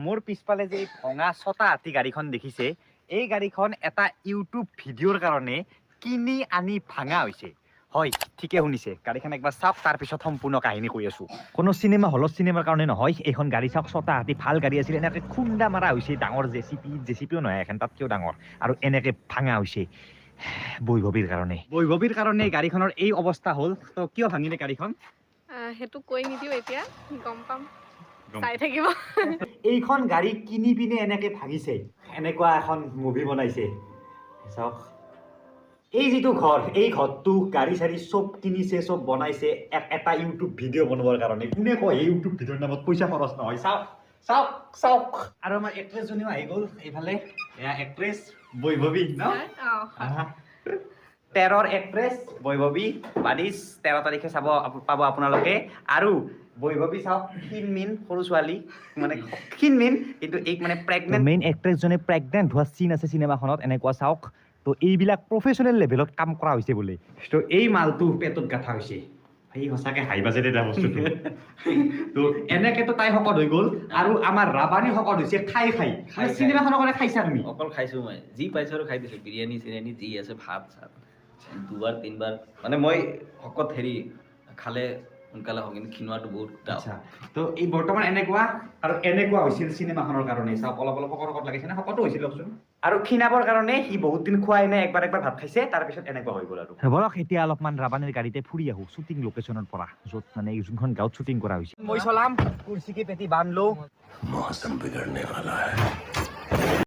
মোৰ পিছফালে যে ভঙা ছটা হাতী গাড়ীখন দেখিছে এই গাড়ীখন এটা ইউটিউব ভিডিঅ'ৰ কাৰণে কিনি আনি ভাঙা হৈছে হয় ঠিকে শুনিছে গাড়ীখন একবাৰ চাওক তাৰ পিছত সম্পূৰ্ণ কাহিনী কৈ আছো কোনো চিনেমা হলত চিনেমাৰ কাৰণে নহয় এইখন গাড়ী চাওক ছটা হাতী ভাল গাড়ী আছিল এনেকে খুন্দা মাৰা হৈছে ডাঙৰ জেচিপিও নহয় এখন তাতকেও ডাঙৰ আৰু এনেকে ভাঙা হৈছে বৈভৱীৰ কাৰণে গাড়ীখনৰ এই অৱস্থা হ'ল তো কিয় ভাঙিলে গাড়ীখন হেতু কৈ নিদিও এতিয়া গম পাম চাই থাকিব এইখন গাড়ী কিনি পিনে এনেকে ভাঙিছে এনেকুৱা এখন মুভি বনাইছে চাওক এই যিটো ঘৰ এই ঘৰটো গাড়ী চাৰি চব কিনিছে চব বনাইছে এটা ইউটিউব ভিডিঅ' বনাবৰ কাৰণে কোনে কয় এই ইউটিউব ভিডিঅ'ৰ নামত পইচা খৰচ নহয় চাওক চাওক চাওক আৰু আমাৰ এক্ট্ৰেছজনীও আহি গ'ল এইফালে এয়া এক্ট্ৰেছ বৈভৱী ন 13ৰ এক্ট্ৰেছ বৈভৱী 13 তাৰিখে চাব পাব আপোনালোকে আৰু বৈভৱী চাওক ক্ষীণমিন সৰু ছোৱালী মানে ক্ষীণমিন কিন্তু এই মানে প্ৰেগনেণ্ট মেইন এক্ট্ৰেছজনে প্ৰেগনেণ্ট হোৱা চিন আছে চিনেমাখনত এনেকুৱা চাওক তো এইবিলাক প্ৰফেচনেল লেভেলত কাম কৰা হৈছে বোলে তো এই মালটো পেটত গাঁঠা হৈছে এই সঁচাকে হাই বাজেট এটা বস্তুটো তো এনেকেতো তাই শকত হৈ গ'ল আৰু আমাৰ ৰাবানী শকত হৈছে খাই চিনেমাখনৰ কাৰণে খাইছা তুমি অকল খাইছো মই যি পাইছো আৰু খাই দিছো বিৰিয়ানী চিৰিয়ানী যি আছে ভাত চাত দুবাৰ তিনবাৰ মানে মই শকত হেৰি খালে সোনকালে হয় কিন্তু ক্ষীণোৱাটো বহুত আচ্ছা তো এই বৰ্তমান এনেকুৱা আৰু এনেকুৱা হৈছিল চিনেমাখনৰ কাৰণে চাওক অলপ অলপ শকত লাগিছে না শকতো হৈছিল লকচোন আৰু ক্ষীণাবৰ কাৰণে সি বহুত দিন খোৱাই নাই একবাৰ ভাত খাইছে তাৰপিছত এনেকুৱা হৈ গ'ল আৰু বলক এতিয়া অলপমান ৰাবানীৰ গাড়ীতে ফুৰি আহো শ্বুটিং লোকেশ্যনৰ পৰা য'ত মানে যোনখন গাঁৱত শ্বুটিং কৰা হৈছে মই চলাম কুৰ্চি কি পেটি বান্ধ লো মৌচম বিগড়নে वाला है